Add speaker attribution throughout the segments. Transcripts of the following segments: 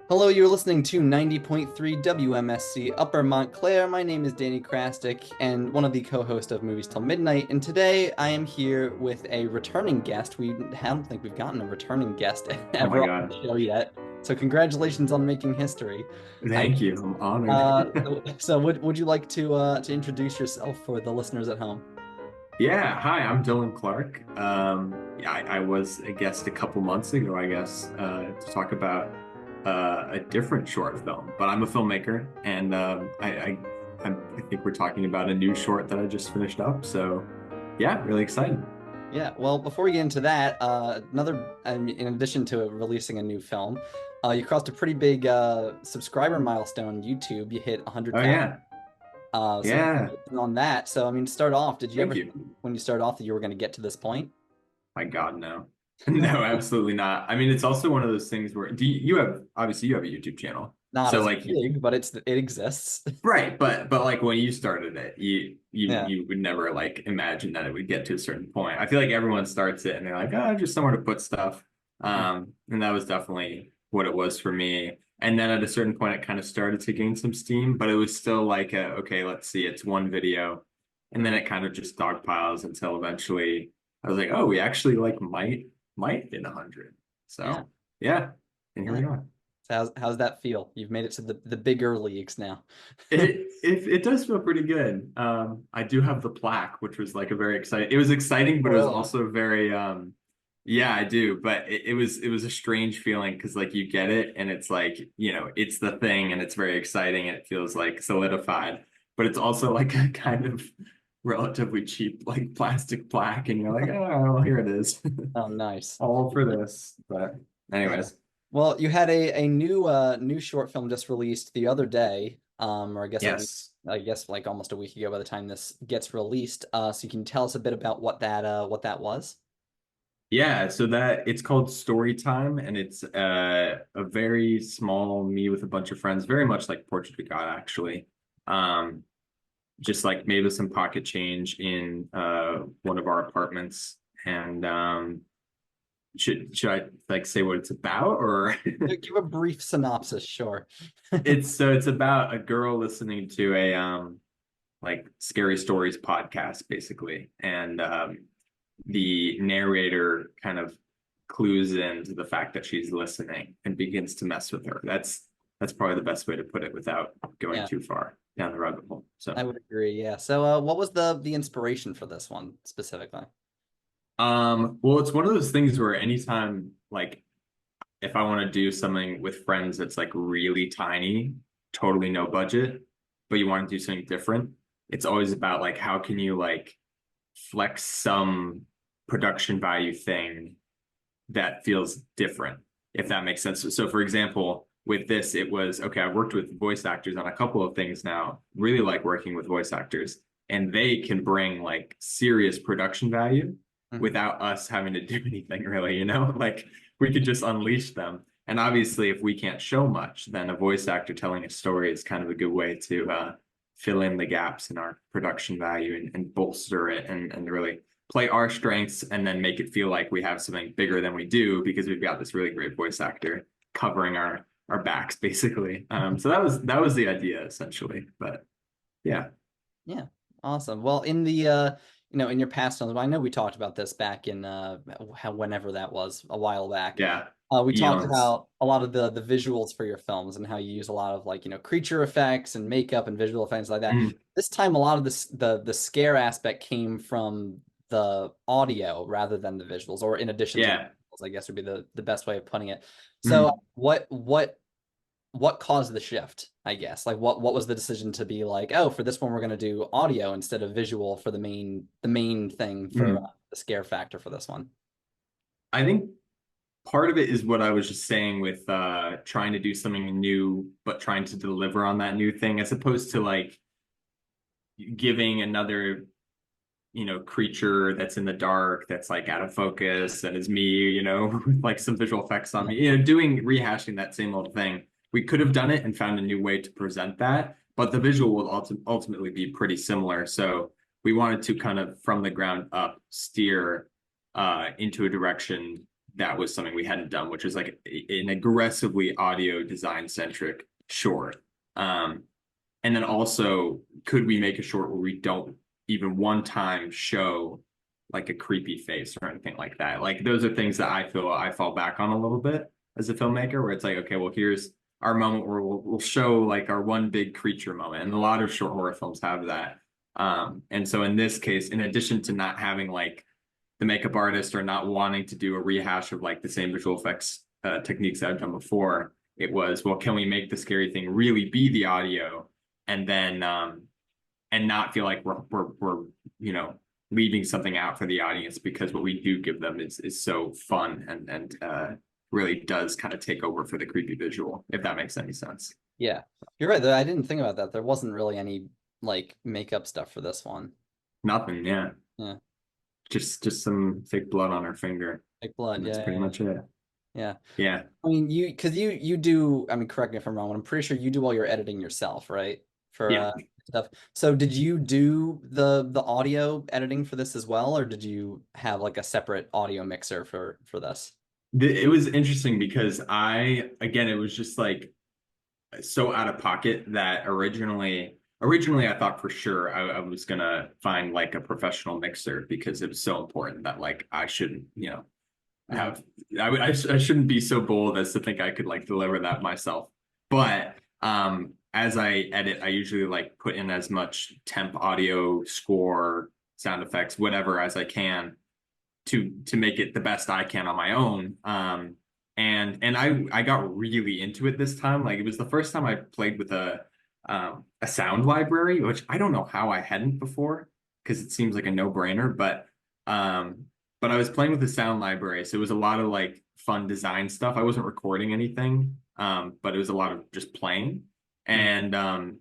Speaker 1: Hello, you're listening to 90.3 WMSC Upper Montclair. My name is Danny Krastik, and one of the co-hosts of Movies Till Midnight. And today I am here with a returning guest. I don't think we've gotten a returning guest
Speaker 2: Oh my
Speaker 1: ever on
Speaker 2: God.
Speaker 1: the show yet. So congratulations on making history. I
Speaker 2: Thank you. I'm honored.
Speaker 1: so would you like to introduce yourself for the listeners at home?
Speaker 2: Yeah. Hi, I'm Dylan Clark. Yeah, I was a guest a couple months ago, I guess, to talk about a different short film. But I'm a filmmaker, and I think we're talking about a new short that I just finished up. So, yeah, really excited.
Speaker 1: Yeah, well, before we get into that, in addition to releasing a new film, you crossed a pretty big subscriber milestone on YouTube. You hit
Speaker 2: Oh
Speaker 1: 100,000.
Speaker 2: yeah,
Speaker 1: So
Speaker 2: yeah.
Speaker 1: on that, so I mean, to start off, did you ever
Speaker 2: Thank
Speaker 1: think
Speaker 2: you.
Speaker 1: when you started off that you were going to get to this point?
Speaker 2: My God, no. No, absolutely not. I mean, it's also one of those things where you have obviously you have a YouTube channel.
Speaker 1: Not
Speaker 2: So
Speaker 1: as
Speaker 2: like
Speaker 1: big, but it exists.
Speaker 2: right, but like when you started it,
Speaker 1: Yeah,
Speaker 2: you would never like imagine that it would get to a certain point. I feel like everyone starts it and they're like, oh, just somewhere to put stuff. And that was definitely what it was for me. And then at a certain point, it kind of started to gain some steam, but it was still like, okay, let's see, it's one video, and then it kind of just dogpiles until eventually I was like, oh, we actually like might hit 100.
Speaker 1: yeah,
Speaker 2: So yeah, and here
Speaker 1: yeah.
Speaker 2: we are.
Speaker 1: So how's that feel? You've made it to the bigger leagues now.
Speaker 2: It does feel pretty good. I do have the plaque, which was like a very exciting. It was exciting, but it was
Speaker 1: Really?
Speaker 2: also very yeah, I do. But it was a strange feeling because like you get it and it's like, it's the thing and it's very exciting and it feels like solidified. But it's also like a kind of relatively cheap like plastic plaque, and you're like, oh, well, here it is.
Speaker 1: Oh, nice.
Speaker 2: All for this. But
Speaker 1: Yeah.
Speaker 2: anyways,
Speaker 1: Well, you had a new short film just released the other day, or
Speaker 2: yes.
Speaker 1: I guess like almost a week ago by the time this gets released. So you can tell us a bit about what that was.
Speaker 2: Yeah, so that it's called Storytime, and it's a very small me with a bunch of friends, very much like Portrait of God, actually. Um, just like made with some pocket change in one of our apartments. And should I like say what it's about, or
Speaker 1: Give a brief synopsis, sure.
Speaker 2: it's about a girl listening to a like scary stories podcast, basically, and the narrator kind of clues into the fact that she's listening and begins to mess with her. That's probably the best way to put it without going
Speaker 1: Yeah,
Speaker 2: too far down the rabbit hole.
Speaker 1: I
Speaker 2: So,
Speaker 1: would agree. Yeah. So, what was the inspiration for this one specifically?
Speaker 2: well, it's one of those things where anytime, like, if I want to do something with friends that's like really tiny, totally no budget, but you want to do something different, it's always about like how can you like flex some production value thing that feels different, if that makes sense. So, for example, with this, it was okay. I've worked with voice actors on a couple of things now, really like working with voice actors, and they can bring like serious production value
Speaker 1: Mhm.
Speaker 2: without us having to do anything really, like we could just unleash them. And obviously, if we can't show much, then a voice actor telling a story is kind of a good way to fill in the gaps in our production value and bolster it and really play our strengths and then make it feel like we have something bigger than we do because we've got this really great voice actor covering our backs basically. So that was the idea essentially. But yeah,
Speaker 1: Yeah, awesome. Well, in the in your past films, I know we talked about this back in whenever that was, a while back.
Speaker 2: yeah,
Speaker 1: We talked
Speaker 2: eons.
Speaker 1: about a lot of the visuals for your films and how you use a lot of like, creature effects and makeup and visual effects like that.
Speaker 2: Mm,
Speaker 1: This time, a lot of the scare aspect came from the audio rather than the visuals, or in addition to the
Speaker 2: yeah.
Speaker 1: visuals, I guess would be the best way of putting it. So,
Speaker 2: Mm.
Speaker 1: what caused the shift, I guess? Like what was the decision to be like, oh, for this one we're going to do audio instead of visual for the main thing for
Speaker 2: Mm.
Speaker 1: the scare factor for this one?
Speaker 2: I think part of it is what I was just saying with trying to do something new, but trying to deliver on that new thing, as opposed to like giving another creature that's in the dark that's like out of focus and is me, with like some visual effects on
Speaker 1: Yeah.
Speaker 2: me, rehashing that same old thing. We could have done it and found a new way to present that, but the visual will ultimately be pretty similar. So we wanted to kind of from the ground up steer into a direction that was something we hadn't done, which was like an aggressively audio design centric short. Um, and then also, could we make a short where we don't even one time show like a creepy face or anything like that? Like those are things that I feel I fall back on a little bit as a filmmaker, where it's like, okay, well, here's our moment where we'll show like our one big creature moment, and a lot of short horror films have that. And so in this case, in addition to not having like the makeup artist or not wanting to do a rehash of like the same visual effects techniques that I've done before, it was, well, can we make the scary thing really be the audio, and then and not feel like we're you know leaving something out for the audience, because what we do give them is so fun and really does kind of take over for the creepy visual, if that makes any sense.
Speaker 1: Yeah, you're right. I didn't think about that. There wasn't really any like makeup stuff for this one.
Speaker 2: Nothing, yeah.
Speaker 1: Yeah,
Speaker 2: Just some fake blood on her finger.
Speaker 1: like blood.
Speaker 2: And that's
Speaker 1: Yeah,
Speaker 2: pretty
Speaker 1: yeah,
Speaker 2: much it.
Speaker 1: yeah.
Speaker 2: Yeah.
Speaker 1: I mean, because you do. I mean, correct me if I'm wrong, but I'm pretty sure you do all your editing yourself, right? For
Speaker 2: Yeah.
Speaker 1: stuff. So, did you do the audio editing for this as well, or did you have like a separate audio mixer for this?
Speaker 2: It was interesting because again, it was just like so out of pocket that originally I thought for sure I was gonna find like a professional mixer, because it was so important that like I shouldn't,
Speaker 1: Hmm.
Speaker 2: have I shouldn't be so bold as to think I could like deliver that myself. But as I edit, I usually like put in as much temp audio, score, sound effects, whatever as I can to make it the best I can on my own. And I got really into it this time. Like it was the first time I played with a sound library, which I don't know how I hadn't before, because it seems like a no-brainer. Um, but I was playing with the sound library, so it was a lot of like fun design stuff. I wasn't recording anything, but it was a lot of just playing. And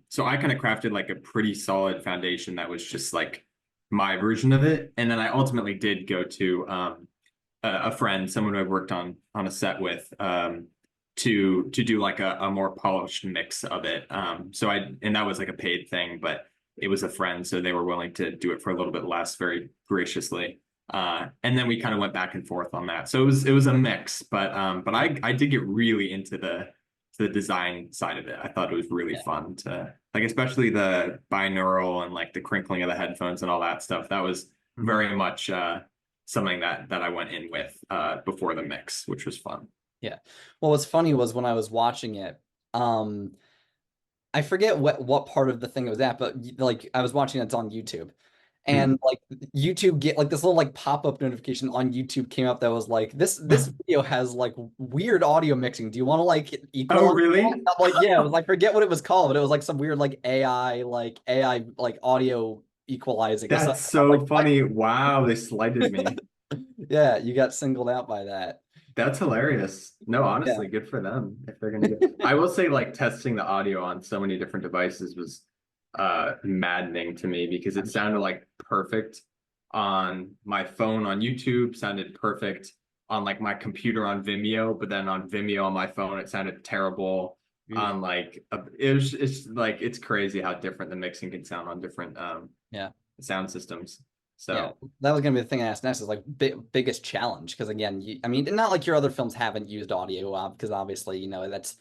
Speaker 2: so I kind of crafted like a pretty solid foundation that was just like my version of it. And then I ultimately did go to a friend, someone who I've worked on a set with, to do like a more polished mix of it. And that was like a paid thing, but it was a friend, so they were willing to do it for a little bit less, very graciously. And then we kind of went back and forth on that. So it was a mix, but I did get really into the design side of it. I thought it was really
Speaker 1: Yeah.
Speaker 2: fun to like, especially the binaural and like the crinkling of the headphones and all that stuff. That was very much something that I went in with before the mix, which was fun.
Speaker 1: Yeah. Well, what's funny was when I was watching it, I forget what part of the thing it was at, but like I was watching it's on YouTube.
Speaker 2: Hmm.
Speaker 1: And like YouTube get like this little like pop-up notification on YouTube came up that was like this video has like weird audio mixing. Do you want to like
Speaker 2: Oh,
Speaker 1: equalize that?
Speaker 2: really?
Speaker 1: I'm like, yeah, it was like forget what it was called, but it was like some weird like AI like audio equalizing or
Speaker 2: That's
Speaker 1: something. I'm like,
Speaker 2: so
Speaker 1: what?
Speaker 2: funny. Wow, they slighted me.
Speaker 1: Yeah, you got singled out by that.
Speaker 2: That's hilarious. No,
Speaker 1: Yeah.
Speaker 2: honestly, good for them if they're gonna get. I will say, like testing the audio on so many different devices was maddening to me, because it
Speaker 1: I'm sure.
Speaker 2: sounded like perfect on my phone on YouTube, sounded perfect on like my computer on Vimeo, but then on Vimeo on my phone it sounded terrible
Speaker 1: Oof.
Speaker 2: on like it's like it's crazy how different the mixing can sound on different
Speaker 1: Yeah.
Speaker 2: sound systems.
Speaker 1: Yeah,
Speaker 2: So,
Speaker 1: that was gonna be the thing I asked next is like biggest challenge because again, I mean, not like your other films haven't used audio because obviously that's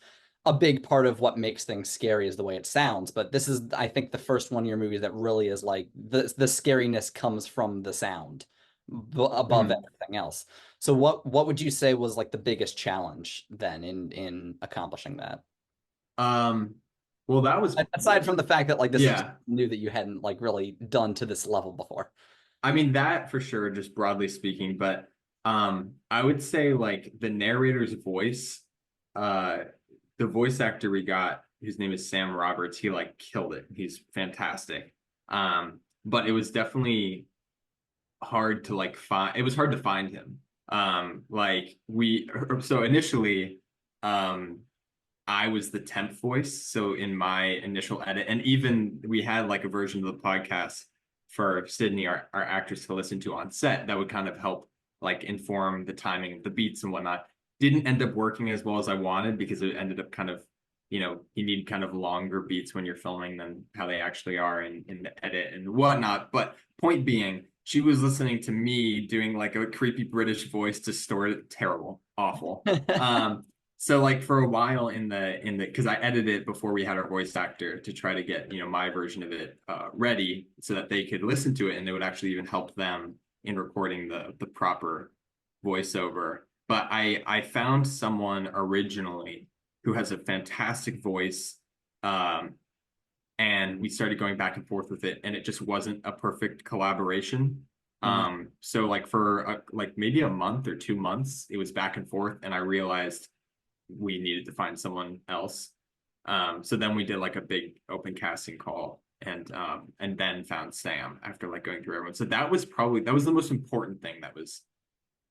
Speaker 1: a big part of what makes things scary is the way it sounds. But this is, I think, the first one of your movies that really is like the scariness comes from the sound above
Speaker 2: mhm.
Speaker 1: everything else. So what would you say was like the biggest challenge then in accomplishing that?
Speaker 2: um, well, that was
Speaker 1: Aside from the fact that like this is
Speaker 2: yeah.
Speaker 1: new that you hadn't like really done to this level before.
Speaker 2: I mean, that for sure, just broadly speaking, but I would say like the narrator's voice, uh the voice actor we got, whose name is Sam Roberts, he like killed it. He's fantastic. But it was definitely hard to like find, it was hard to find him. Like so initially, um I was the temp voice. So in my initial edit, and even we had like a version of the podcast for Sydney, our actress, to listen to on set that would kind of help like inform the timing of the beats and whatnot. Didn't end up working as well as I wanted, because it ended up kind of, you need kind of longer beats when you're filming than how they actually are in the edit and whatnot. But point being, she was listening to me doing like a creepy British voice to story, terrible, awful. Um, so like for a while in the because I edited it before we had our voice actor to try to get my version of it ready so that they could listen to it and it would actually even help them in recording the proper voiceover. But I found someone originally who has a fantastic voice, um, and we started going back and forth with it, and it just wasn't a perfect collaboration.
Speaker 1: Mhm.
Speaker 2: So like for like maybe a month or 2 months, it was back and forth, and I realized we needed to find someone else. So then we did like a big open casting call and then found Sam after like going through everyone. So that was the most important thing that was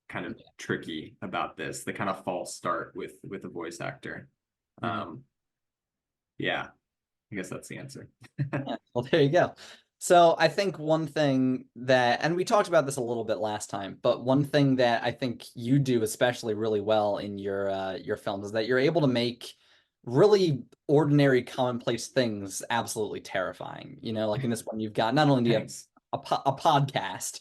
Speaker 2: kind of tricky about this, the kind of false start with a voice actor.
Speaker 1: Mhm.
Speaker 2: Um, yeah, I guess that's the answer.
Speaker 1: Yeah, well, there you go. So I think one thing that, and we talked about this a little bit last time, but one thing that I think you do especially really well in your films is that you're able to make really ordinary, commonplace things absolutely terrifying. Like in this one, you've got not only do you have
Speaker 2: Thanks.
Speaker 1: a podcast,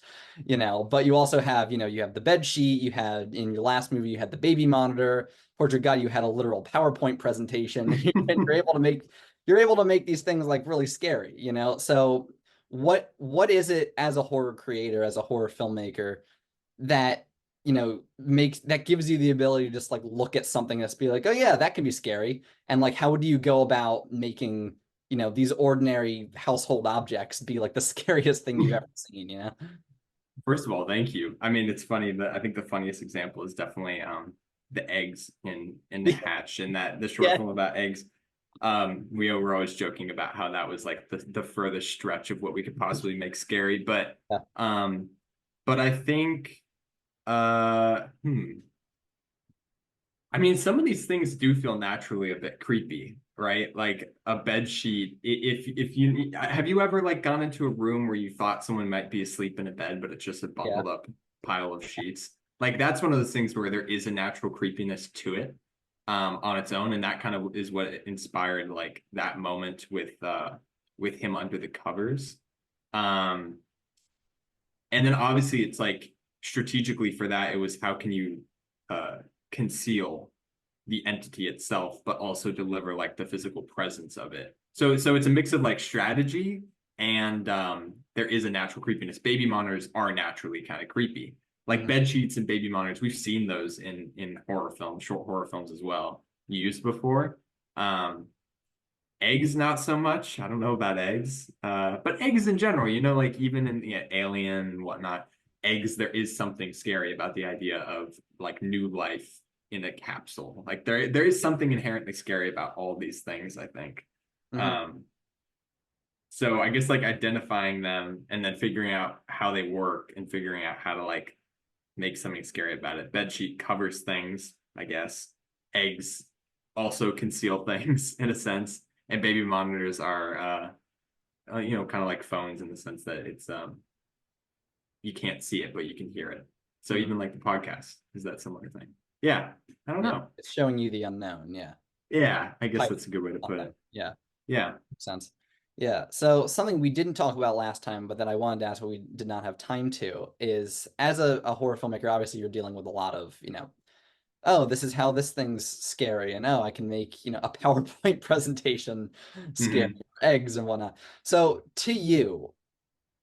Speaker 1: but you also have, you have the bed sheet. You had in your last movie, you had the baby monitor. Portrait God, you had a literal PowerPoint presentation. And you're able to make these things like really scary, So what is it as a horror creator, as a horror filmmaker that makes that gives you the ability to just like look at something and just be like, oh yeah, that can be scary. And like how do you go about making, these ordinary household objects be like the scariest thing you've ever seen?
Speaker 2: First of all, thank you. I mean, it's funny that I think the funniest example is definitely the eggs in Hatch and that the short
Speaker 1: Yeah.
Speaker 2: film about eggs. We were always joking about how that was like the furthest stretch of what we could possibly make scary,
Speaker 1: Yeah.
Speaker 2: um, but I think uh hmm, I mean, some of these things do feel naturally a bit creepy, right? Like a bed sheet. If you have you ever like gone into a room where you thought someone might be asleep in a bed, but it's just a
Speaker 1: Yeah.
Speaker 2: bundled up pile of sheets. Like that's one of those things where there is a natural creepiness to it, on its own, and that kind of is what inspired like that moment with him under the covers. Um, and then obviously it's like strategically for that, it was how can you uh conceal the entity itself, but also deliver like the physical presence of it. So it's a mix of like strategy and there is a natural creepiness. Baby monitors are naturally kind of creepy. Like
Speaker 1: Mhm.
Speaker 2: bed sheets and baby monitors, we've seen those in horror films, short horror films as well, used before. Um, Eggs, not so much. I don't know about eggs, but eggs in general, like even in Alien and whatnot, eggs, there is something scary about the idea of like new life in a capsule. Like there is something inherently scary about all these things, I think.
Speaker 1: Mhm.
Speaker 2: Um, so I guess like identifying them and then figuring out how they work and figuring out how to like make something scary about it. Bedsheet covers things, I guess. Eggs also conceal things in a sense, and baby monitors are, kind of like phones in the sense that it's you can't see it, but you can hear it. So
Speaker 1: Mhm.
Speaker 2: even like the podcast is that similar thing. Yeah, I don't
Speaker 1: Yeah.
Speaker 2: know.
Speaker 1: It's showing you the unknown. Yeah.
Speaker 2: Yeah, I guess
Speaker 1: Type
Speaker 2: that's a good way to put
Speaker 1: something.
Speaker 2: it.
Speaker 1: Yeah.
Speaker 2: Yeah.
Speaker 1: Makes sense. Yeah. So something we didn't talk about last time, but that I wanted to ask, but we did not have time to, is as a horror filmmaker, obviously you're dealing with a lot of, oh, this is how this thing's scary, and oh, I can make, a PowerPoint presentation scary,
Speaker 2: Hmm.
Speaker 1: eggs and whatnot. So to you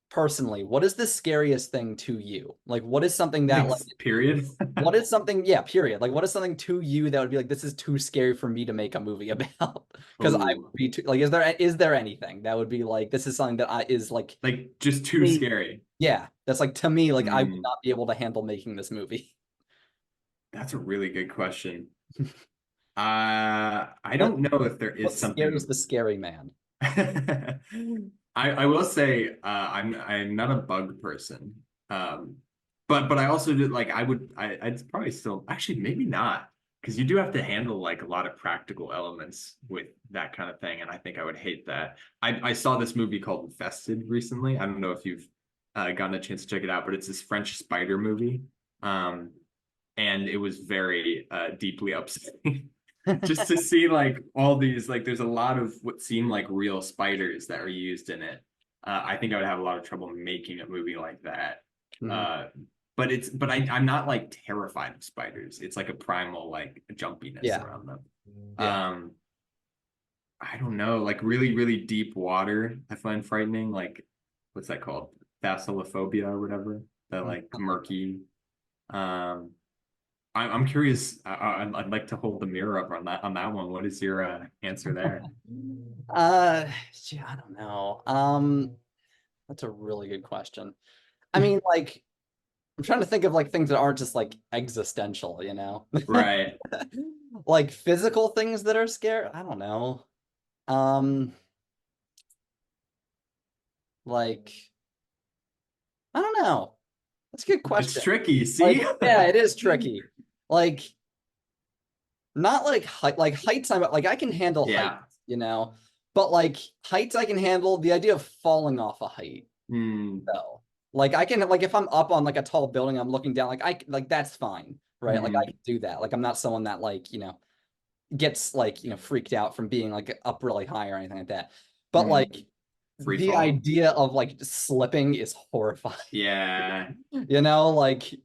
Speaker 1: personally, what is the scariest thing to you? Like, what is something
Speaker 2: I
Speaker 1: that
Speaker 2: think
Speaker 1: like
Speaker 2: period.
Speaker 1: what is something, yeah, period. Like, what is something to you that would be like, this is too scary for me to make a movie about? Because I
Speaker 2: Oh,
Speaker 1: would be too, like, is there anything that would be like, this is something that is like,
Speaker 2: like just too
Speaker 1: me,
Speaker 2: scary.
Speaker 1: yeah, that's like, to me, like, I would
Speaker 2: Hmm.
Speaker 1: not be able to handle making this movie.
Speaker 2: That's a really good question. I
Speaker 1: What
Speaker 2: don't know if there
Speaker 1: what
Speaker 2: is
Speaker 1: scares
Speaker 2: something.
Speaker 1: the scary man?
Speaker 2: I will say I'm not a bug person. Um, but I also did like I'd probably still actually maybe not because you do have to handle like a lot of practical elements with that kind of thing, and I think I would hate that. I saw this movie called Infested recently. I don't know if you've gotten a chance to check it out, but it's this French spider movie. Um, and it was very deeply upsetting just to see like all these like there's a lot of what seem like real spiders that are used in it, I think I would have a lot of trouble making a movie like that.
Speaker 1: Hmm.
Speaker 2: Uh, I'm not like terrified of spiders. It's like a primal like jumpiness
Speaker 1: Yeah.
Speaker 2: around them.
Speaker 1: Yeah.
Speaker 2: Um, I don't know, like really, really deep water, I find frightening. Like, what's that called? Thalassophobia or whatever. That like
Speaker 1: Something like that.
Speaker 2: murky. Um, I'm curious. I'd like to hold the mirror up on that one. What is your answer there?
Speaker 1: Yeah, I don't know. That's a really good question. I mean, like, I'm trying to think of like things that aren't just like existential, you know?
Speaker 2: Right.
Speaker 1: Like physical things that are scary. I don't know. Um, like, I don't know. That's a good
Speaker 2: It's
Speaker 1: question.
Speaker 2: tricky.
Speaker 1: Like,
Speaker 2: See?
Speaker 1: yeah, it is tricky. Like, not like heights, I'm like I can handle heights,
Speaker 2: Yeah.
Speaker 1: you know, but like heights I can handle. The idea of falling off a height,
Speaker 2: Hmm.
Speaker 1: though. Like I can like if I'm up on like a tall building, I'm looking down, like that's fine, right? Like I
Speaker 2: Hmm.
Speaker 1: can do that. Like I'm not someone that like, gets like, freaked out from being like up really high or anything like that. But
Speaker 2: Hmm.
Speaker 1: like
Speaker 2: Free
Speaker 1: the
Speaker 2: fall.
Speaker 1: idea of like slipping is horrifying.
Speaker 2: Yeah.
Speaker 1: Like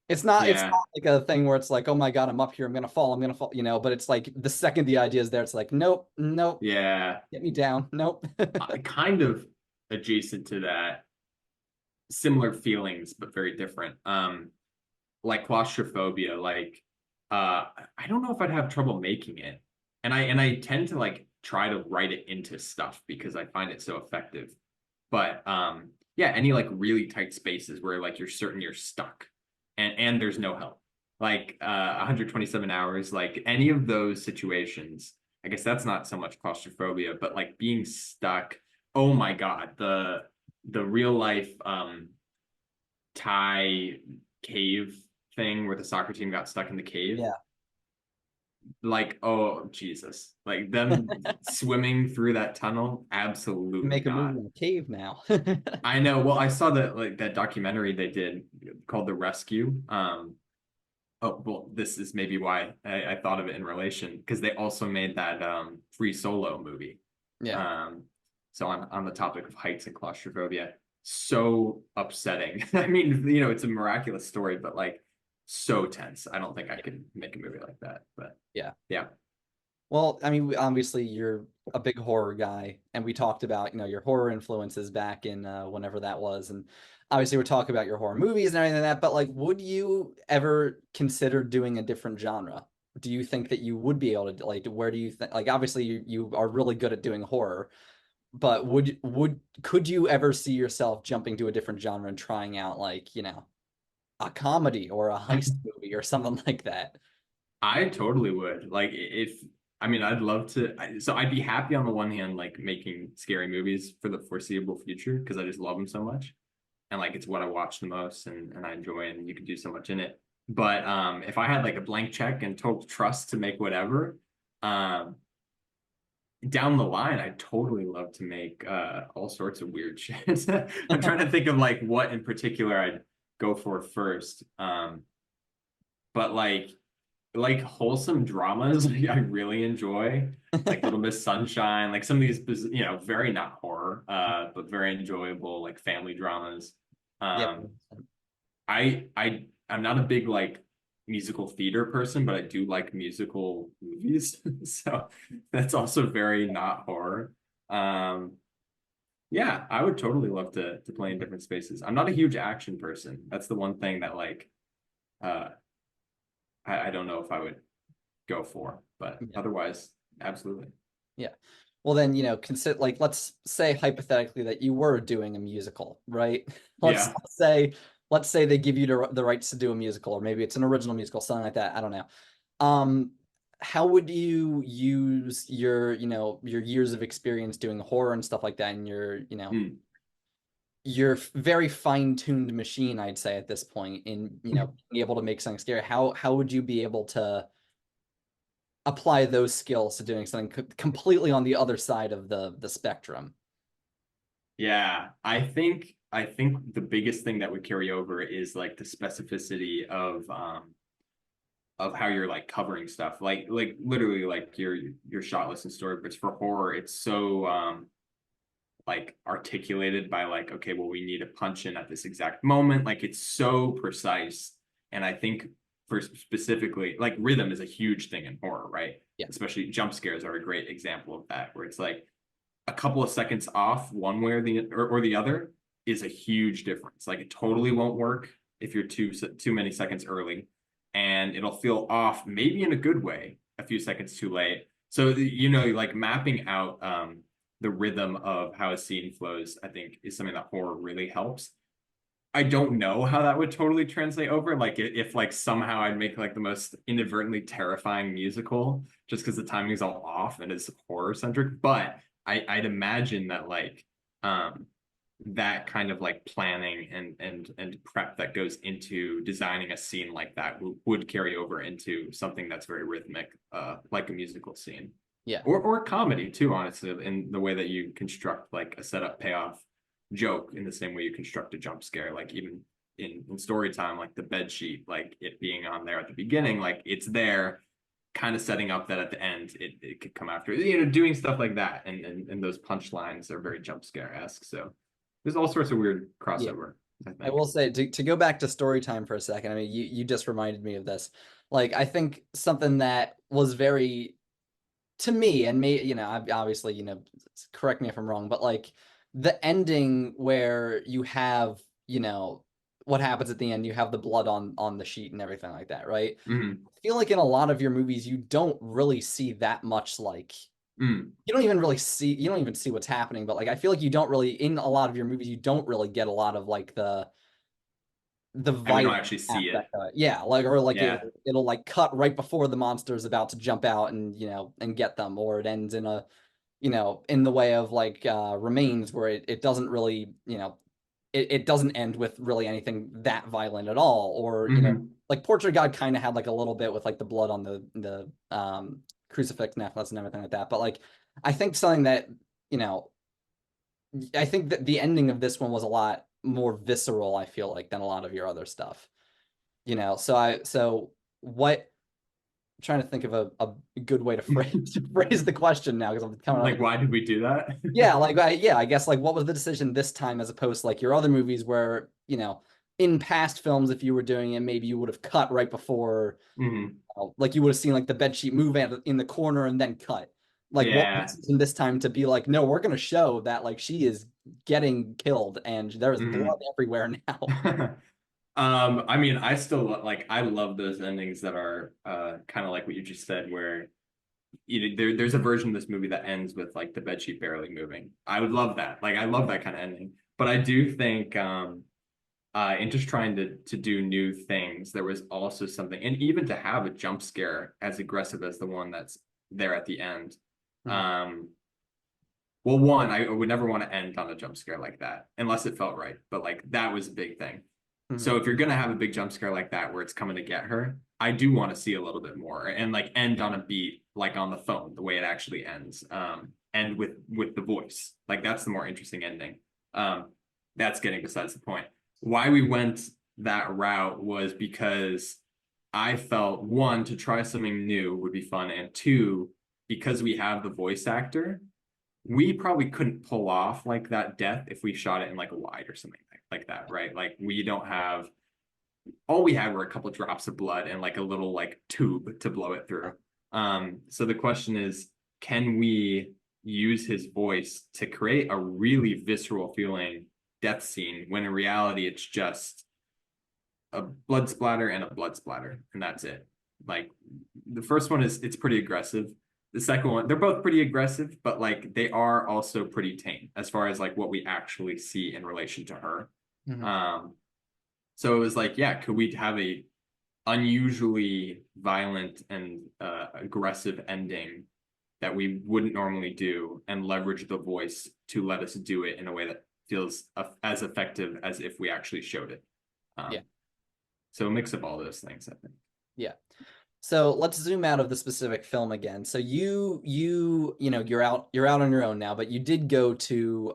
Speaker 1: it's not
Speaker 2: Yeah.
Speaker 1: like a thing where it's like, oh my God, I'm up here, I'm gonna fall, but it's like the second the idea is there, it's like, nope, nope,
Speaker 2: Yeah.
Speaker 1: get me down, nope.
Speaker 2: Kind of adjacent to that, similar feelings, but very different. Like claustrophobia, like I don't know if I'd have trouble making it. And I tend to like try to write it into stuff because I find it so effective. But yeah, any like really tight spaces where like you're certain you're stuck and there's no help. Like 127 hours, like any of those situations, I guess that's not so much claustrophobia, but like being stuck. Oh my God, the real life Thai cave thing where the soccer team got stuck in the cave.
Speaker 1: Yeah.
Speaker 2: Like, oh Jesus. Like them swimming through that tunnel, absolutely
Speaker 1: Make a movie
Speaker 2: not.
Speaker 1: in a cave now.
Speaker 2: I know. Well, I saw that like that documentary they did called The Rescue. Oh, well, this is maybe why I thought of it in relation because they also made that Free Solo movie.
Speaker 1: Yeah.
Speaker 2: Um, so on the topic of heights and claustrophobia, so upsetting. I mean, it's a miraculous story, but like so tense. I don't think I
Speaker 1: Yeah.
Speaker 2: could make a movie like that. But
Speaker 1: Yeah.
Speaker 2: yeah,
Speaker 1: Well, I mean, obviously you're a big horror guy, and we talked about, your horror influences back in whenever that was, and obviously we're talking about your horror movies and everything like that, but like, would you ever consider doing a different genre? Do you think that you would be able to, like, where do you think, like, obviously you are really good at doing horror, but could you ever see yourself jumping to a different genre and trying out like, a comedy or a heist movie or something like that?
Speaker 2: I totally would. Like if I mean, I'd love to. So I'd be happy on the one hand, like making scary movies for the foreseeable future because I just love them so much. And like it's what I watch the most and I enjoy and you can do so much in it. But if I had like a blank check and total trust to make whatever, um down the line I'd totally love to make all sorts of weird shit. I'm trying to think of like what in particular I'd go for first. But like wholesome dramas like, I really enjoy. Like Little Miss Sunshine, like some of these very not horror, but very enjoyable like family dramas.
Speaker 1: Yep.
Speaker 2: Um I'm not a big like musical theater person, but I do like musical movies. So that's also very not horror. Um, yeah, I would totally love to play in different spaces. I'm not a huge action person. That's the one thing that like uh I don't know if I would go for, but
Speaker 1: Yeah.
Speaker 2: otherwise, absolutely.
Speaker 1: Yeah. Well, then, consider like let's say hypothetically that you were doing a musical, right? Let's,
Speaker 2: Yeah.
Speaker 1: let's say let's say they give you the rights to do a musical, or maybe it's an original musical, something like that. I don't know. Um, how would you use your years of experience doing horror and stuff like that, and
Speaker 2: Hmm.
Speaker 1: your very fine-tuned machine, I'd say at this point, in being able to make something scary? How would you be able to apply those skills to doing something completely on the other side of the spectrum?
Speaker 2: Yeah, I think the biggest thing that would carry over is like the specificity of how you're like covering stuff. Like literally like your shot list and storyboards for horror. It's so like articulated by like, okay, well, we need a punch in at this exact moment. Like it's so precise. And I think for specifically, like rhythm is a huge thing in horror, right?
Speaker 1: Yeah.
Speaker 2: Especially jump scares are a great example of that, where it's like a couple of seconds off one way or the other is a huge difference. Like it totally won't work if you're too many seconds early, and it'll feel off maybe in a good way a few seconds too late. So you know, like mapping out the rhythm of how a scene flows, I think is something that horror really helps. I don't know how that would totally translate over. Like if like somehow I'd make like the most inadvertently terrifying musical just because the timing is all off and it's horror centric. But I'd imagine that like um that kind of like planning and prep that goes into designing a scene like that would carry over into something that's very rhythmic, like a musical scene.
Speaker 1: Yeah.
Speaker 2: Or comedy too, honestly, in the way that you construct like a setup payoff joke in the same way you construct a jump scare. Like even in story time, like the bed sheet, like it being on there at the beginning, like it's there, kind of setting up that at the end it could come after. You know, doing stuff like that, and those punchlines are very jump scare esque. So there's all sorts of weird
Speaker 1: Yeah.
Speaker 2: crossover, I
Speaker 1: I
Speaker 2: think.
Speaker 1: will say to go back to story time for a second. I mean, you just reminded me of this. Like, I think something that was very to me, and me, obviously, correct me if I'm wrong, but like the ending where you have, what happens at the end, you have the blood on the sheet and everything like that, right?
Speaker 2: Mm-hmm.
Speaker 1: I feel like in a lot of your movies, you don't really see that much like
Speaker 2: Mm.
Speaker 1: you don't even see what's happening, but like I feel like you don't really in a lot of your movies, you don't really get a lot of like the
Speaker 2: And we don't
Speaker 1: violent
Speaker 2: actually see
Speaker 1: aspect
Speaker 2: it.
Speaker 1: of it. Yeah, like or like
Speaker 2: Yeah.
Speaker 1: it'll like cut right before the monster's about to jump out and and get them, or it ends in a in the way of like Remains, where it doesn't really, it doesn't end with really anything that violent at all. Or,
Speaker 2: Mm-hmm.
Speaker 1: like Portrait of God kind of had like a little bit with like the blood on the crucifix necklace and everything like that. But like I think something that, you know, I think that the ending of this one was a lot more visceral, I feel like, than a lot of your other stuff. So what I'm trying to think of a good way to phrase the question now because I'm coming up
Speaker 2: Like,
Speaker 1: with
Speaker 2: why did we do that?
Speaker 1: yeah, like I guess like what was the decision this time as opposed to like your other movies where, in past films, if you were doing it, maybe you would have cut right before,
Speaker 2: Hmm.
Speaker 1: like you would have seen like the bed sheet move in the corner and then cut. Like what was
Speaker 2: Yeah.
Speaker 1: the decision this time to be like, no, we're gonna show that like she is getting killed and there's blood
Speaker 2: Hmm.
Speaker 1: everywhere now.
Speaker 2: I mean, I still like I love those endings that are kind of like what you just said, where there's a version of this movie that ends with like the bedsheet barely moving. I would love that. Like I love that kind of ending. But I do think in just trying to do new things, there was also something, and even to have a jump scare as aggressive as the one that's there at the end.
Speaker 1: Mhm.
Speaker 2: Um, well, one, I would never want to end on a jump scare like that unless it felt right. But like that was a big thing. So
Speaker 1: Mhm.
Speaker 2: if you're gonna have a big jump scare like that where it's coming to get her, I do want to see a little bit more and like end on a beat, like on the phone, the way it actually ends. And with the voice. Like that's the more interesting ending. That's getting besides the point. Why we went that route was because I felt one, to try something new would be fun, and two, because we have the voice actor, we probably couldn't pull off like that death if we shot it in like a wide or something like that, right? Like we don't have all we had were a couple drops of blood and like a little like tube to blow it through. So the question is, can we use his voice to create a really visceral feeling death scene when in reality it's just a blood splatter and a blood splatter, and that's it. Like the first one is it's pretty aggressive. The second one, they're both pretty aggressive, but like they are also pretty tame as far as like what we actually see in relation to her.
Speaker 1: Mhm.
Speaker 2: Um, so it was like, yeah, could we have a unusually violent and aggressive ending that we wouldn't normally do and leverage the voice to let us do it in a way that feels as effective as if we actually showed it.
Speaker 1: Yeah.
Speaker 2: Um, so a mix of all those things, I think.
Speaker 1: Yeah. So let's zoom out of the specific film again. So you're out on your own now, but you did go to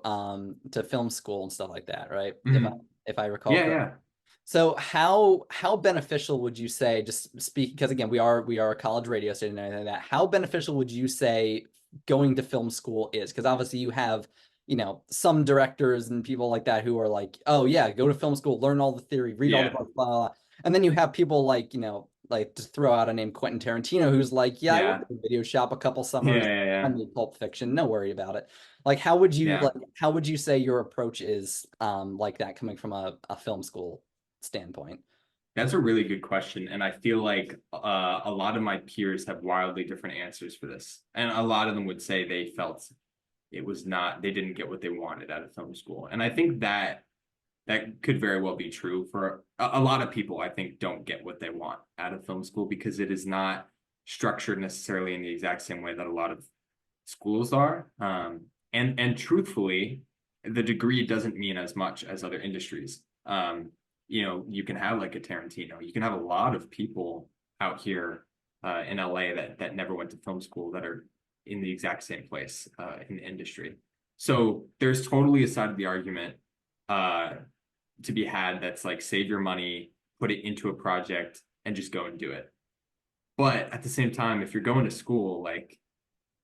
Speaker 1: film school and stuff like that, right? If I
Speaker 2: Mhm.
Speaker 1: if I recall
Speaker 2: Yeah,
Speaker 1: correctly.
Speaker 2: yeah.
Speaker 1: So how beneficial would you say, just speak, because again we are a college radio station and everything like that. How beneficial would you say going to film school is? Because obviously you have, some directors and people like that who are like, oh yeah, go to film school, learn all the theory, read all the
Speaker 2: Yeah,
Speaker 1: books, blah, blah, blah. And then you have people like, like to throw out a name, Quentin Tarantino, who's like, yeah, I
Speaker 2: yeah,
Speaker 1: worked in a video shop a couple
Speaker 2: yeah,
Speaker 1: summers.
Speaker 2: yeah,
Speaker 1: I
Speaker 2: yeah.
Speaker 1: made Pulp Fiction, no worry about it. Like,
Speaker 2: Yeah.
Speaker 1: how would you say your approach is like that coming from a film school standpoint?
Speaker 2: That's a really good question. And I feel like a lot of my peers have wildly different answers for this. And a lot of them would say they felt it was not, they didn't get what they wanted out of film school. And I think that that could very well be true for a lot of people. I think don't get what they want out of film school because it is not structured necessarily in the exact same way that a lot of schools are. And truthfully, the degree doesn't mean as much as other industries. You can have like a Tarantino. You can have a lot of people out here in LA that never went to film school that are in the exact same place in the industry. So there's totally a side of the argument uh, to be had that's like save your money, put it into a project, and just go and do it. But at the same time, if you're going to school, like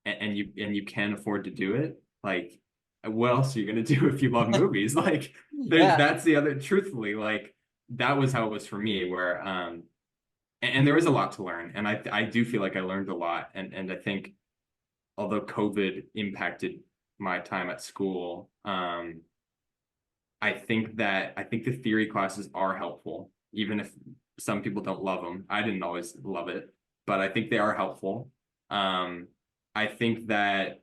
Speaker 2: and you can afford to do it, like what else are you gonna do if you love movies? Like there's
Speaker 1: Yeah,
Speaker 2: that's the other truthfully, like that was how it was for me, where and there is a lot to learn. And I do feel like I learned a lot. And I think although COVID impacted my time at school, I think the theory classes are helpful, even if some people don't love them. I didn't always love it, but I think they are helpful. Um, I think that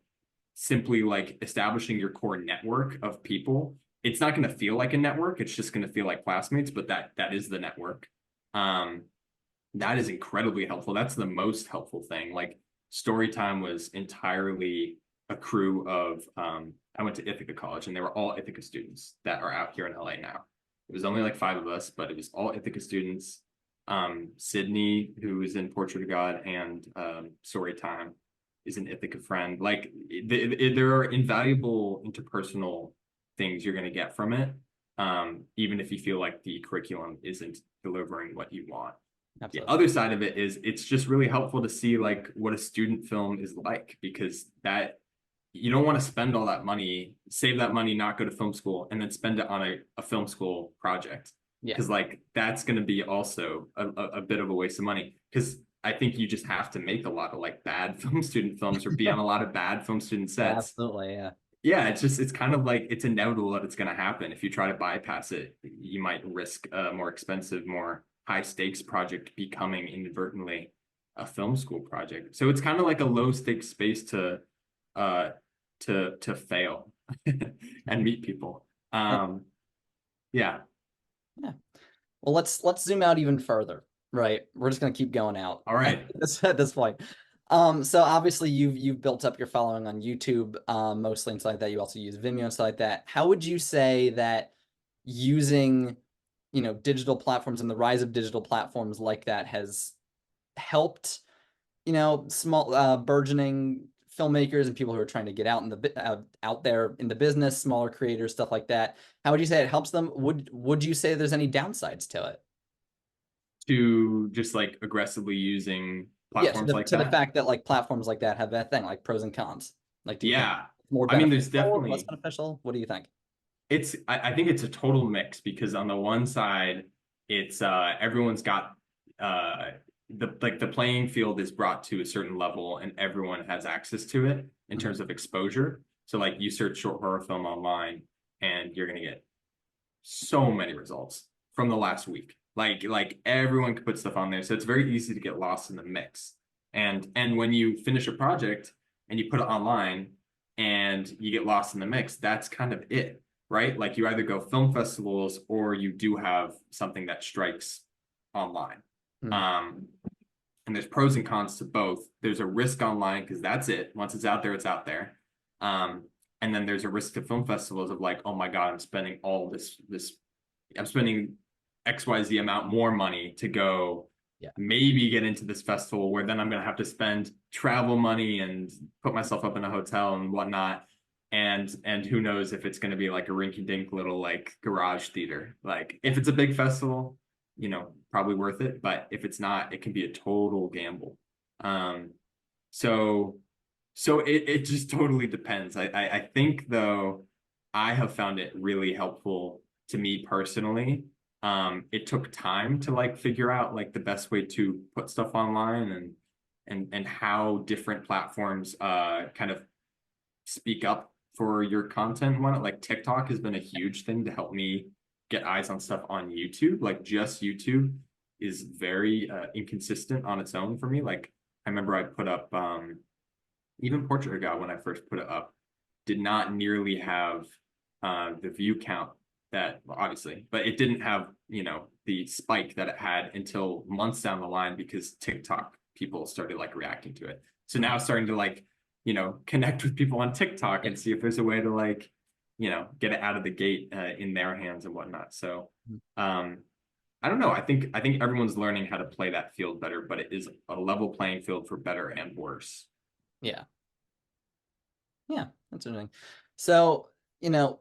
Speaker 2: simply like establishing your core network of people, it's not going to feel like a network. It's just going to feel like classmates, but that is the network. Um, that is incredibly helpful. That's the most helpful thing. Like Storytime was entirely a crew of I went to Ithaca College and they were all Ithaca students that are out here in LA now. It was only like five of us, but it was all Ithaca students. Sydney, who is in Portrait of God, and Storytime is an Ithaca friend. Like there are invaluable interpersonal things you're going to get from it, even if you feel like the curriculum isn't delivering what you want. The
Speaker 1: absolutely.
Speaker 2: other side of it is it's just really helpful to see like what a student film is like, because that you don't want to spend all that money, save that money, not go to film school, and then spend it on a film school project.
Speaker 1: Yeah,
Speaker 2: Because like that's going to be also a bit of a waste of money. Because I think you just have to make a lot of like bad film student films or be on a lot of bad film student
Speaker 1: yeah,
Speaker 2: sets.
Speaker 1: absolutely, yeah.
Speaker 2: Yeah, it's kind of like it's inevitable that it's going to happen. If you try to bypass it, you might risk a more expensive, more high stakes project becoming inadvertently a film school project. So it's kind of like a low stakes space uh to fail and meet people.
Speaker 1: Uh,
Speaker 2: Yeah.
Speaker 1: yeah. Well, let's zoom out even further, right? We're just gonna keep going out
Speaker 2: All
Speaker 1: at
Speaker 2: right.
Speaker 1: this point. So obviously you've built up your following on YouTube, mostly and stuff like that. You also use Vimeo and stuff like that. How would you say that using, digital platforms and the rise of digital platforms like that has helped, small burgeoning filmmakers and people who are trying to get out in out there in the business, smaller creators, stuff like that? How would you say it helps them? Would you say there's any downsides to it?
Speaker 2: To just like aggressively using
Speaker 1: Yeah,
Speaker 2: platforms like
Speaker 1: to the
Speaker 2: that.
Speaker 1: fact that like platforms like that have that thing, like pros and cons. Like, do you think
Speaker 2: Yeah.
Speaker 1: it's more
Speaker 2: I mean, there's
Speaker 1: beneficial or less
Speaker 2: definitely
Speaker 1: beneficial? What do you think?
Speaker 2: I think it's a total mix because on the one side, it's everyone's got uh the playing field is brought to a certain level and everyone has access to it in
Speaker 1: Mhm.
Speaker 2: terms of exposure. So like you search short horror film online and you're gonna get so many results from the last week. Like everyone can put stuff on there. So it's very easy to get lost in the mix. And when you finish a project and you put it online and you get lost in the mix, that's kind of it, right? Like you either go film festivals or you do have something that strikes online.
Speaker 1: Mhm.
Speaker 2: Um, and there's pros and cons to both. There's a risk online because that's it. Once it's out there, it's out there. Um, and then there's a risk to film festivals of like, oh my God, I'm spending all this I'm spending XYZ amount more money to go
Speaker 1: Yeah.
Speaker 2: maybe get into this festival where then I'm gonna have to spend travel money and put myself up in a hotel and whatnot. And who knows if it's gonna be like a rinky-dink little like garage theater. Like if it's a big festival, probably worth it. But if it's not, it can be a total gamble. Um, so so it just totally depends. I think though I have found it really helpful to me personally. It took time to like figure out like the best way to put stuff online and how different platforms kind of speak up for your content. One like TikTok has been a huge thing to help me get eyes on stuff on YouTube. Like just YouTube is very inconsistent on its own for me. Like I remember I put up even Portrait of God when I first put it up did not nearly have the view count that obviously, but it didn't have, the spike that it had until months down the line because TikTok people started like reacting to it. So now starting to like, connect with people on TikTok
Speaker 1: Yeah.
Speaker 2: and see if there's a way to like, get it out of the gate in their hands and whatnot. So, um, I don't know. I think everyone's learning how to play that field better, but it is a level playing field for better and worse.
Speaker 1: Yeah. Yeah. That's interesting. So, you know,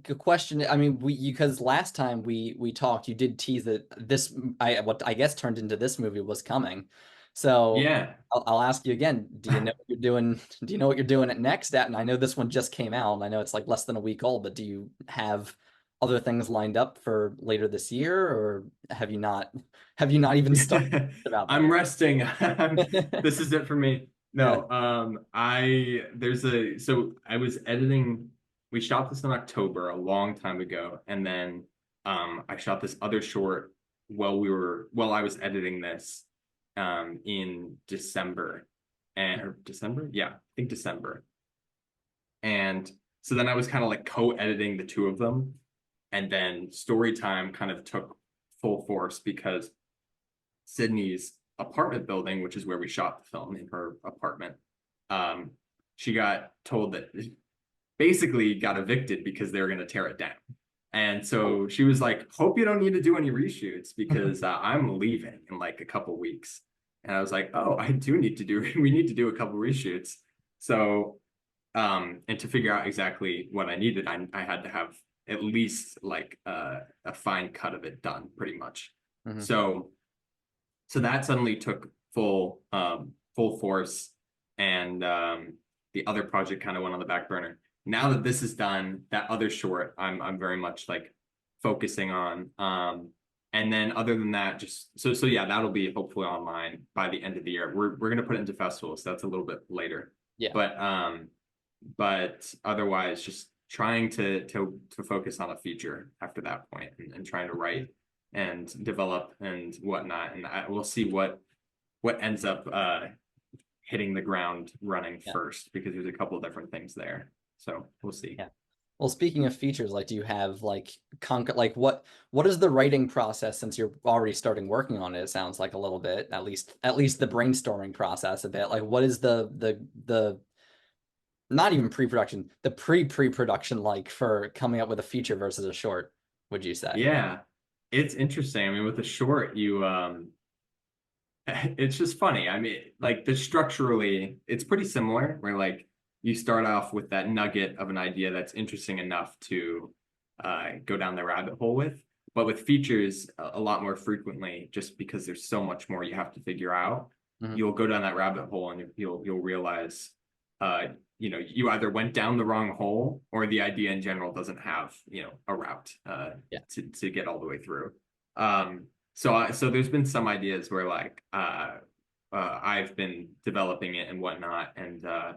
Speaker 1: good question. I mean, because last time we talked, you did tease that what I guess turned into this movie was coming. So
Speaker 2: Yeah.
Speaker 1: I'll ask you again. Do you know what you're doing? Do you know what you're doing at next? At, and I know this one just came out, and I know it's like less than a week old. But do you have other things lined up for later this year, or have you not? Have you not even started about that
Speaker 2: I'm
Speaker 1: yet?
Speaker 2: resting. This is it for me.
Speaker 1: Yeah.
Speaker 2: No, so I was editing, we shot this in October a long time ago, and then I shot this other short while I was editing this in December. Or December? Yeah, I think December. And so then I was kind of like co-editing the two of them. And then Storytime kind of took full force because Sydney's apartment building, which is where we shot the film in her apartment, um, she got told that basically got evicted because they were going to tear it down. And so she was like, "Hope you don't need to do any reshoots because I'm leaving in like a couple weeks." And I was like, "Oh, I do need to do. We need to do a couple reshoots." So, and to figure out exactly what I needed, I had to have at least like a fine cut of it done, pretty much.
Speaker 1: Hmm.
Speaker 2: So that suddenly took full force, and the other project kind of went on the back burner. Now that this is done, that other short I'm very much like focusing on. And then other than that, just so yeah, that'll be hopefully online by the end of the year. We're gonna put it into festivals. So that's a little bit later,
Speaker 1: Yeah.
Speaker 2: but otherwise, just trying to focus on a feature after that point, and trying to write and develop and whatnot. And we'll see what ends up hitting the ground running
Speaker 1: Yeah.
Speaker 2: first because there's a couple of different things there. So we'll see.
Speaker 1: Yeah. Well, speaking of features, like, do you have like like what is the writing process since you're already starting working on it? It sounds like a little bit, at least the brainstorming process a bit. Like, what is the not even pre-production, the pre-production like for coming up with a feature versus a short, would you say?
Speaker 2: Yeah, it's interesting. I mean, with the short, it's just funny. I mean, like the structurally, it's pretty similar. Where like you start off with that nugget of an idea that's interesting enough to go down the rabbit hole with, but with features a lot more frequently, just because there's so much more you have to figure out.
Speaker 1: Hmm.
Speaker 2: You'll go down that rabbit hole and you'll realize, uh, you either went down the wrong hole or the idea in general doesn't have a route
Speaker 1: Yeah.
Speaker 2: to get all the way through. So there's been some ideas where like I've been developing it and whatnot, and uh,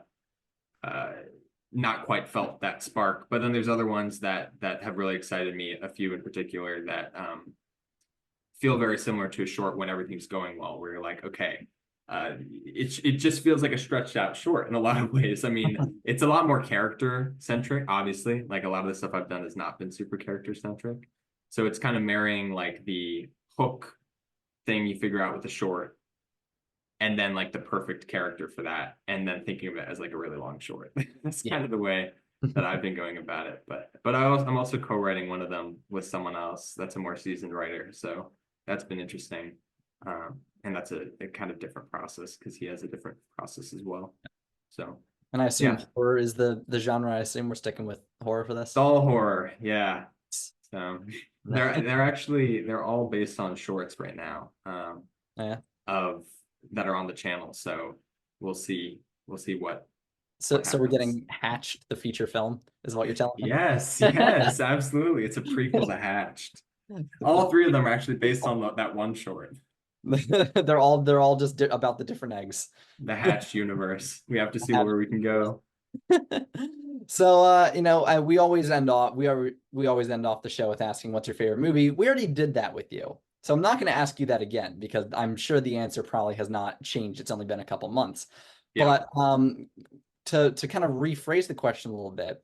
Speaker 2: not quite felt that spark. But then there's other ones that have really excited me. A few in particular that feel very similar to a short when everything's going well. Where you're like, okay, it just feels like a stretched out short in a lot of ways. I mean, it's a lot more character centric, obviously. Like a lot of the stuff I've done has not been super character centric. So it's kind of marrying like the hook thing you figure out with the short and then like the perfect character for that and then thinking of it as like a really long short. That's
Speaker 1: Yeah.
Speaker 2: kind of the way that I've been going about it. But I'm also co-writing one of them with someone else that's a more seasoned writer. So that's been interesting. And that's a kind of different process because he has a different process as well. So
Speaker 1: And I assume
Speaker 2: yeah,
Speaker 1: horror is the genre. I assume we're sticking with horror for this.
Speaker 2: doll horror. Yeah. So they're all based on shorts right now.
Speaker 1: Yeah.
Speaker 2: Of that are on the channel. So we'll see what
Speaker 1: So,
Speaker 2: what
Speaker 1: so we're
Speaker 2: happens.
Speaker 1: getting Hatched, the feature film, is what you're telling
Speaker 2: Yes,
Speaker 1: me.
Speaker 2: yes, absolutely. It's a prequel to Hatched. All three of them are actually based on that one short,
Speaker 1: They're all just about the different eggs.
Speaker 2: the Hatched universe. We have to see where we can go.
Speaker 1: So, we always end off we always end off the show with asking what's your favorite movie. We already did that with you. So I'm not going to ask you that again because I'm sure the answer probably has not changed. It's only been a couple months.
Speaker 2: Yeah.
Speaker 1: But to kind of rephrase the question a little bit,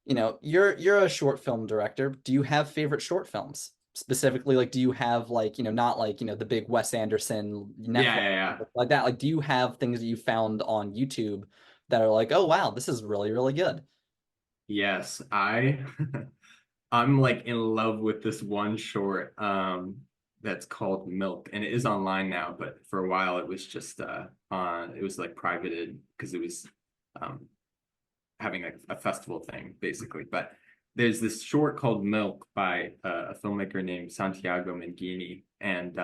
Speaker 1: you're a short film director. Do you have favorite short films? Specifically, like, do you have like, not like, the big Wes Anderson
Speaker 2: Yeah,
Speaker 1: Netflix
Speaker 2: yeah, yeah.
Speaker 1: like that? Like, do you have things that you found on YouTube that are like, oh wow, this is really, really good?
Speaker 2: Yes, I'm like in love with this one short that's called Milk, and it is online now, but for a while it was just on it was like privated because it was um having a festival thing basically. But there's this short called Milk by a filmmaker named Santiago Mangini, and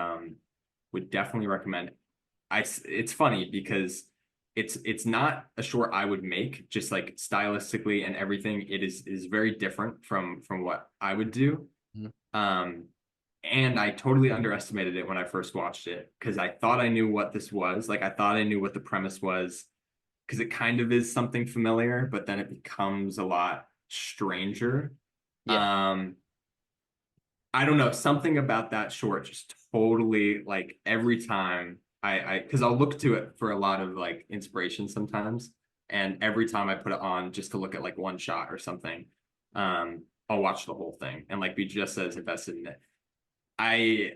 Speaker 2: would definitely recommend. It's funny because it's not a short I would make, just like stylistically and everything. It is very different from what I would do.
Speaker 1: Mhm.
Speaker 2: Um, and I totally underestimated it when I first watched it because I thought I knew what this was. Like I thought I knew what the premise was because it kind of is something familiar, but then it becomes a lot stranger.
Speaker 1: Yeah,
Speaker 2: Um, I don't know, something about that short just totally like every time because I'll look to it for a lot of like inspiration sometimes, and every time I put it on just to look at like one shot or something, I'll watch the whole thing and like be just as invested in it. I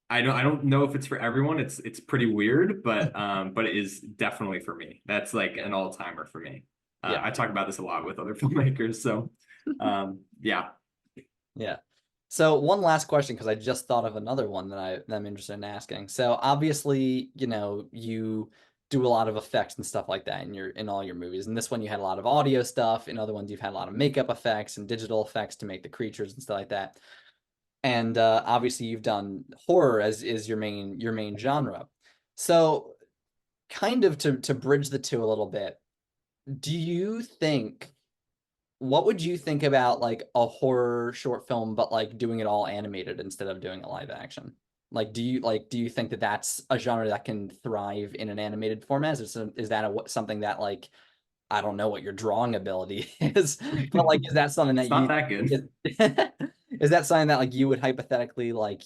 Speaker 2: I don't know if it's for everyone. It's pretty weird, but it is definitely for me. That's like
Speaker 1: yeah,
Speaker 2: an all-timer for me.
Speaker 1: yeah,
Speaker 2: I talk about this a lot with other filmmakers, so yeah.
Speaker 1: yeah. So one last question, because I just thought of another one that I'm interested in asking. So obviously, you do a lot of effects and stuff like that in all your movies. And this one you had a lot of audio stuff. In other ones you've had a lot of makeup effects and digital effects to make the creatures and stuff like that. And obviously you've done horror as is your main genre. So kind of to bridge the two a little bit, do you think what would you think about like a horror short film, but like doing it all animated instead of doing a live action? Like, do you think that that's a genre that can thrive in an animated format? Is that something that like I don't know what your drawing ability is, but like, is that something that
Speaker 2: It's not
Speaker 1: you
Speaker 2: that good.
Speaker 1: is, is that something that like you would hypothetically like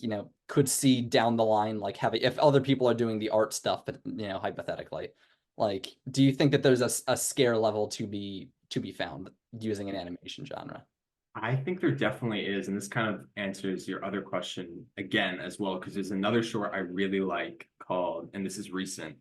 Speaker 1: could see down the line like have if other people are doing the art stuff, but hypothetically, like, do you think that there's a scare level to be found using an animation genre?
Speaker 2: I think there definitely is, and this kind of answers your other question again as well, because there's another short I really like called, and this is recent,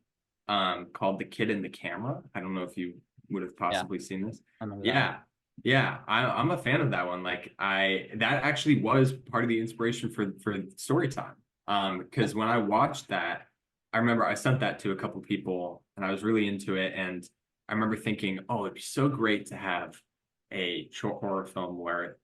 Speaker 2: called The Kid in the Camera. I don't know if you would have
Speaker 1: Yeah,
Speaker 2: possibly seen this.
Speaker 1: I remember that one.
Speaker 2: Yeah, yeah, I'm a fan of that one. Like that actually was part of the inspiration for Storytime. Because when I watched that, I remember I sent that to a couple people, and I was really into it, and I remember thinking, oh, it'd be so great to have a short horror film where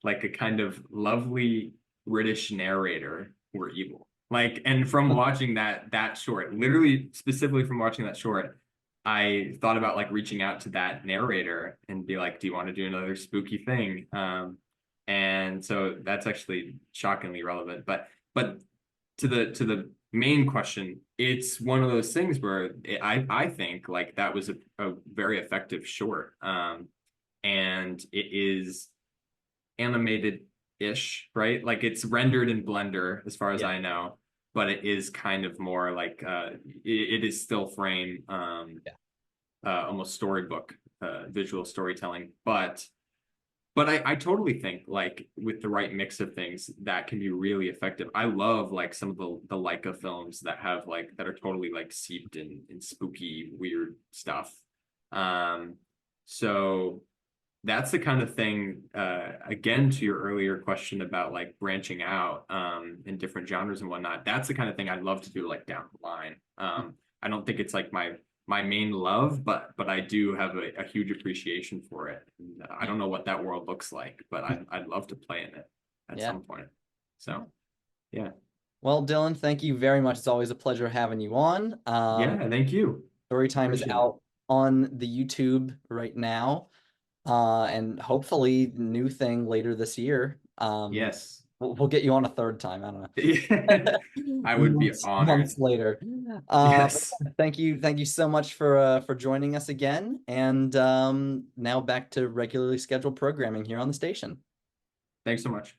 Speaker 2: like a kind of lovely British narrator were evil. Like, and from watching that short, literally specifically from watching that short, I thought about like reaching out to that narrator and be like, "Do you want to do another spooky thing?" And so that's actually shockingly relevant. But to the main question, it's one of those things where I think like that was a very effective short. And it is animated-ish, right? Like it's rendered in Blender as far as
Speaker 1: Yeah,
Speaker 2: I know, but it is kind of more like it is still frame
Speaker 1: yeah,
Speaker 2: almost storybook visual storytelling, but I totally think like with the right mix of things that can be really effective. I love like some of the Leica films that have like that are totally like seeped in spooky weird stuff. Um so that's the kind of thing again to your earlier question about like branching out in different genres and whatnot. That's the kind of thing I'd love to do like down the line. I don't think it's like my main love, but I do have a huge appreciation for it. And, I
Speaker 1: yeah,
Speaker 2: don't know what that world looks like, but I'd love to play in it at
Speaker 1: yeah.
Speaker 2: some point.
Speaker 1: Yeah.
Speaker 2: So yeah.
Speaker 1: Well, Dylan, thank you very much. It's always a pleasure having you on.
Speaker 2: Yeah, thank you.
Speaker 1: Story time is
Speaker 2: Appreciate it.
Speaker 1: out on the YouTube right now, and hopefully new thing later this year.
Speaker 2: Yes.
Speaker 1: We'll get you on a third time. I don't know.
Speaker 2: I would be
Speaker 1: Months
Speaker 2: honored.
Speaker 1: later.
Speaker 2: Yes.
Speaker 1: Thank you so much for joining us again. And now back to regularly scheduled programming here on the station.
Speaker 2: Thanks so much.